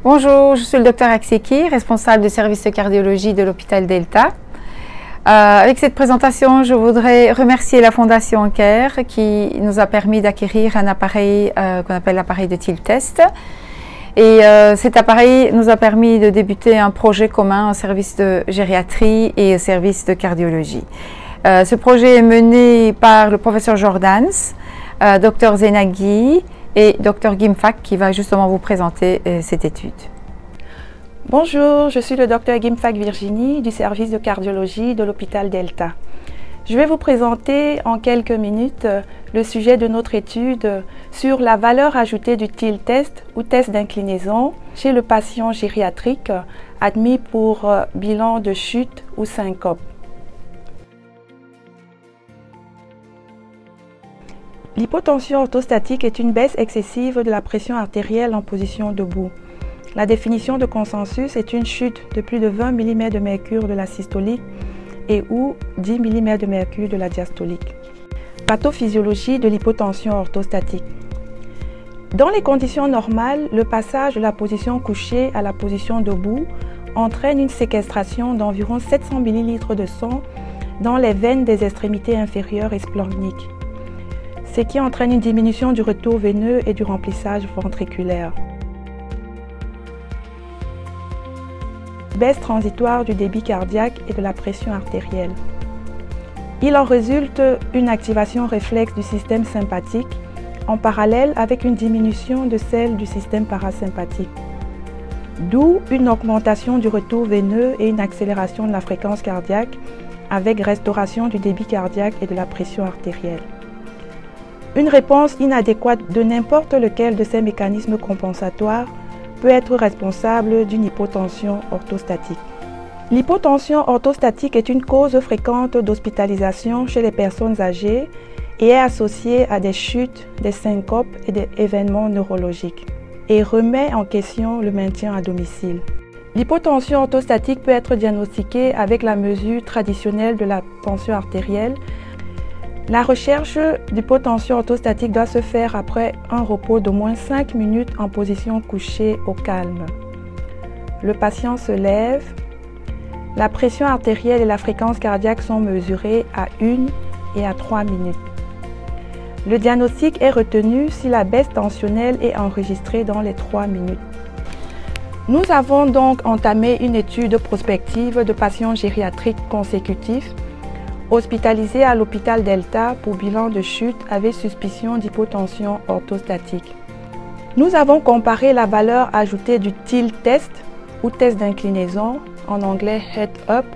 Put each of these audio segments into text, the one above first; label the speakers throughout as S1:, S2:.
S1: Bonjour, je suis le docteur Akseki, responsable du service de cardiologie de l'hôpital Delta. Avec cette présentation, je voudrais remercier la Fondation CARE qui nous a permis d'acquérir un appareil qu'on appelle l'appareil de TIL-Test. Et cet appareil nous a permis de débuter un projet commun au service de gériatrie et au service de cardiologie. Ce projet est mené par le professeur Jordans, Dr Zenaghi et Dr Gimfack qui va justement vous présenter cette étude.
S2: Bonjour, je suis le Dr Gimfack Virginie du service de cardiologie de l'hôpital Delta. Je vais vous présenter en quelques minutes le sujet de notre étude sur la valeur ajoutée du TIL-test ou test d'inclinaison chez le patient gériatrique admis pour bilan de chute ou syncope. L'hypotension orthostatique est une baisse excessive de la pression artérielle en position debout. La définition de consensus est une chute de plus de 20 mm de mercure de la systolique et ou 10 mm de mercure de la diastolique. Pathophysiologie de l'hypotension orthostatique. Dans les conditions normales, le passage de la position couchée à la position debout entraîne une séquestration d'environ 700 ml de sang dans les veines des extrémités inférieures et splanchniques, ce qui entraîne une diminution du retour veineux et du remplissage ventriculaire. Baisse transitoire du débit cardiaque et de la pression artérielle. Il en résulte une activation réflexe du système sympathique en parallèle avec une diminution de celle du système parasympathique, d'où une augmentation du retour veineux et une accélération de la fréquence cardiaque avec restauration du débit cardiaque et de la pression artérielle. Une réponse inadéquate de n'importe lequel de ces mécanismes compensatoires peut être responsable d'une hypotension orthostatique. L'hypotension orthostatique est une cause fréquente d'hospitalisation chez les personnes âgées et est associée à des chutes, des syncopes et des événements neurologiques et remet en question le maintien à domicile. L'hypotension orthostatique peut être diagnostiquée avec la mesure traditionnelle de la tension artérielle. La recherche d'hypotension orthostatique doit se faire après un repos d'au moins 5 minutes en position couchée au calme. Le patient se lève, la pression artérielle et la fréquence cardiaque sont mesurées à 1 et à 3 minutes. Le diagnostic est retenu si la baisse tensionnelle est enregistrée dans les 3 minutes. Nous avons donc entamé une étude prospective de patients gériatriques consécutifs hospitalisé à l'hôpital Delta pour bilan de chute avec suspicion d'hypotension orthostatique. Nous avons comparé la valeur ajoutée du TIL-test ou test d'inclinaison, en anglais head-up,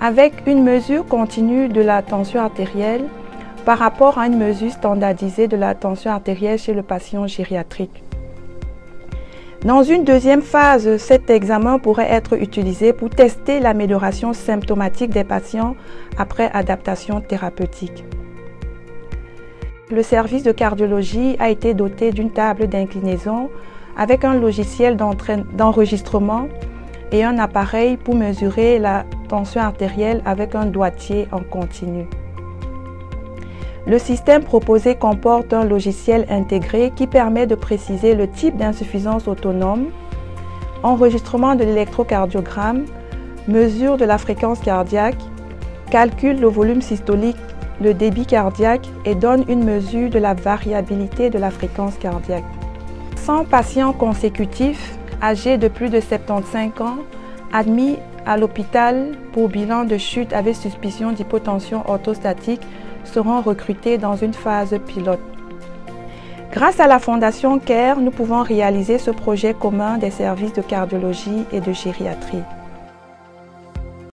S2: avec une mesure continue de la tension artérielle par rapport à une mesure standardisée de la tension artérielle chez le patient gériatrique. Dans une deuxième phase, cet examen pourrait être utilisé pour tester l'amélioration symptomatique des patients après adaptation thérapeutique. Le service de cardiologie a été doté d'une table d'inclinaison avec un logiciel d'enregistrement et un appareil pour mesurer la tension artérielle avec un doigtier en continu. Le système proposé comporte un logiciel intégré qui permet de préciser le type d'insuffisance autonome, enregistrement de l'électrocardiogramme, mesure de la fréquence cardiaque, calcule le volume systolique, le débit cardiaque et donne une mesure de la variabilité de la fréquence cardiaque. 100 patients consécutifs âgés de plus de 75 ans admis à l'hôpital pour bilan de chute avec suspicion d'hypotension orthostatique seront recrutés dans une phase pilote. Grâce à la Fondation CARE, nous pouvons réaliser ce projet commun des services de cardiologie et de gériatrie.